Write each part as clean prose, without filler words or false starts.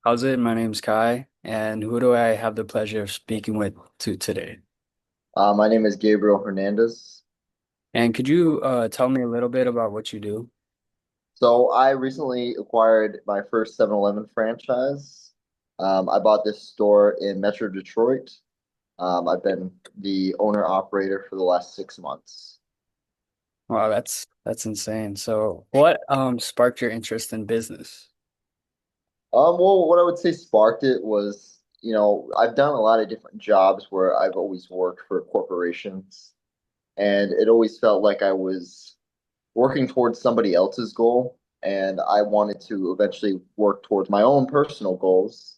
How's it? My name's Kai, and who do I have the pleasure of speaking with today? My name is Gabriel Hernandez. And could you tell me a little bit about what you do? So I recently acquired my first 7-Eleven franchise. I bought this store in Metro Detroit. I've been the owner operator for the last 6 months. Wow, that's insane. So, what sparked your interest in business? Well, what I would say sparked it was, I've done a lot of different jobs where I've always worked for corporations, and it always felt like I was working towards somebody else's goal, and I wanted to eventually work towards my own personal goals.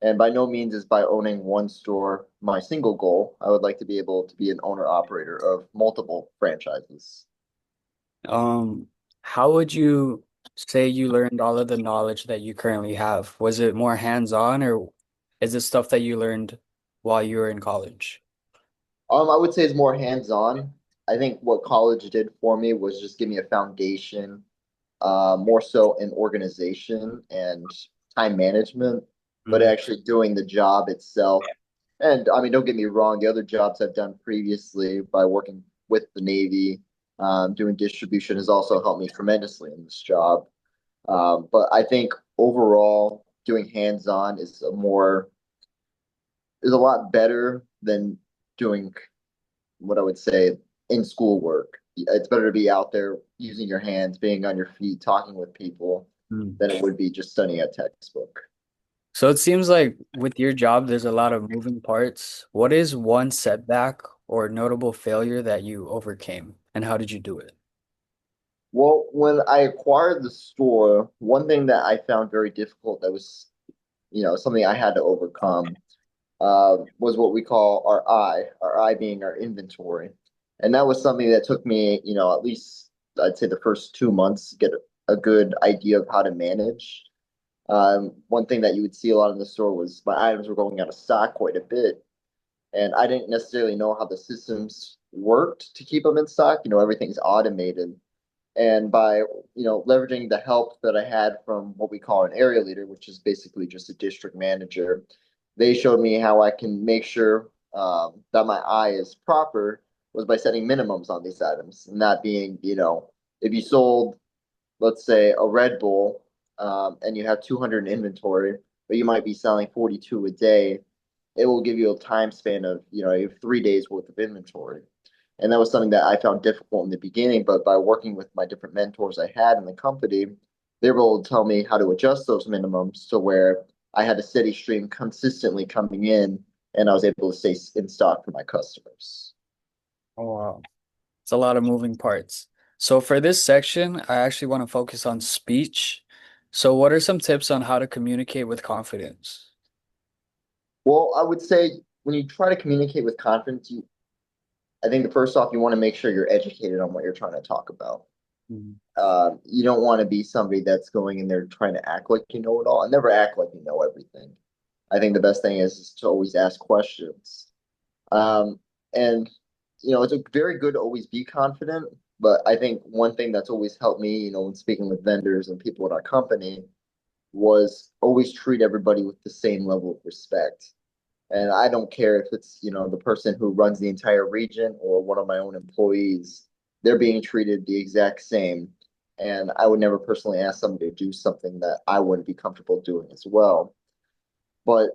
And by no means is by owning one store my single goal. I would like to be able to be an owner operator of multiple franchises. Um, how would you say you learned all of the knowledge that you currently have? Was it more hands-on, or is it stuff that you learned while you were in college? I would say it's more hands-on. I think what college did for me was just give me a foundation, more so in organization and time management, but Mm. actually doing the job itself. And I mean, don't get me wrong, the other jobs I've done previously by working with the Navy, doing distribution has also helped me tremendously in this job. But I think overall, doing hands-on is a lot better than doing what I would say in school work. It's better to be out there using your hands, being on your feet, talking with people Mm. than it would be just studying a textbook. So it seems like with your job, there's a lot of moving parts. What is one setback or notable failure that you overcame, and how did you do it? Well, when I acquired the store, one thing that I found very difficult that was, something I had to overcome was what we call our I being our inventory. And that was something that took me, at least I'd say the first 2 months to get a good idea of how to manage. One thing that you would see a lot in the store was my items were going out of stock quite a bit, and I didn't necessarily know how the systems worked to keep them in stock. Everything's automated. And by, leveraging the help that I had from what we call an area leader, which is basically just a district manager, they showed me how I can make sure that my eye is proper was by setting minimums on these items. And that being, if you sold, let's say, a Red Bull and you have 200 in inventory, but you might be selling 42 a day, it will give you a time span of, you have 3 days worth of inventory. And that was something that I found difficult in the beginning, but by working with my different mentors I had in the company, they were able to tell me how to adjust those minimums to where I had a steady stream consistently coming in and I was able to stay in stock for my customers. Oh, wow. It's a lot of moving parts. So for this section, I actually want to focus on speech. So what are some tips on how to communicate with confidence? Well, I would say when you try to communicate with confidence, I think the first off, you want to make sure you're educated on what you're trying to talk about. Mhm. You don't want to be somebody that's going in there trying to act like you know it all. And never act like you know everything. I think the best thing is to always ask questions. Um, and it's a very good to always be confident. But I think one thing that's always helped me, when speaking with vendors and people at our company, was always treat everybody with the same level of respect. And I don't care if it's, the person who runs the entire region or one of my own employees, they're being treated the exact same. And I would never personally ask somebody to do something that I wouldn't be comfortable doing as well. But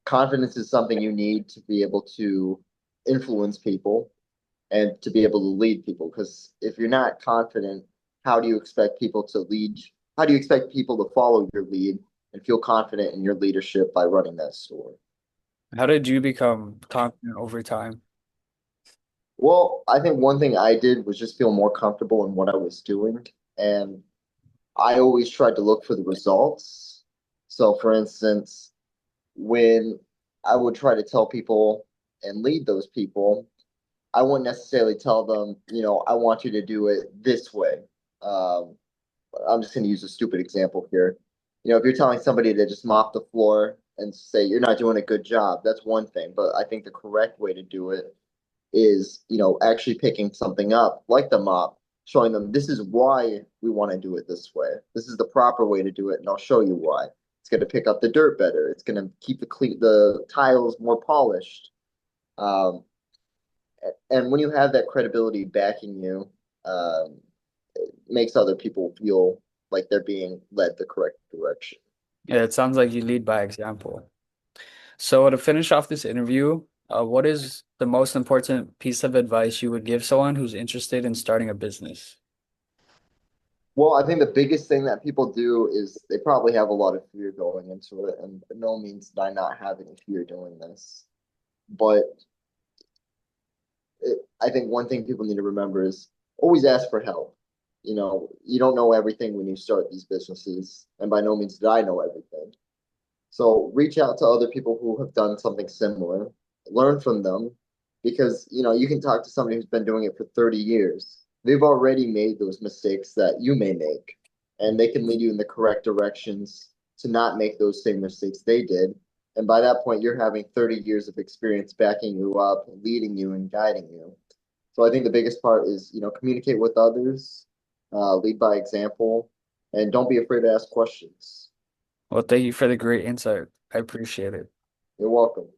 confidence is something you need to be able to influence people and to be able to lead people. Because if you're not confident, how do you expect people to lead? How do you expect people to follow your lead and feel confident in your leadership by running that store? How did you become confident over time? Well, I think one thing I did was just feel more comfortable in what I was doing. And I always tried to look for the results. So, for instance, when I would try to tell people and lead those people, I wouldn't necessarily tell them, I want you to do it this way. Um, I'm just going to use a stupid example here. If you're telling somebody to just mop the floor and say you're not doing a good job, that's one thing. But I think the correct way to do it is, actually picking something up like the mop, showing them this is why we want to do it this way. This is the proper way to do it, and I'll show you why. It's going to pick up the dirt better. It's going to keep the tiles more polished. Um, and when you have that credibility backing you, it makes other people feel like they're being led the correct direction. Yeah, it sounds like you lead by example. So to finish off this interview, what is the most important piece of advice you would give someone who's interested in starting a business? Well, I think the biggest thing that people do is they probably have a lot of fear going into it, and by no means did I not have any fear doing this. But I think one thing people need to remember is always ask for help. You don't know everything when you start these businesses, and by no means did I know everything. So reach out to other people who have done something similar, learn from them, because you can talk to somebody who's been doing it for 30 years. They've already made those mistakes that you may make, and they can lead you in the correct directions to not make those same mistakes they did. And by that point, you're having 30 years of experience backing you up, leading you, and guiding you. So I think the biggest part is, communicate with others, lead by example, and don't be afraid to ask questions. Well, thank you for the great insight. I appreciate it. You're welcome.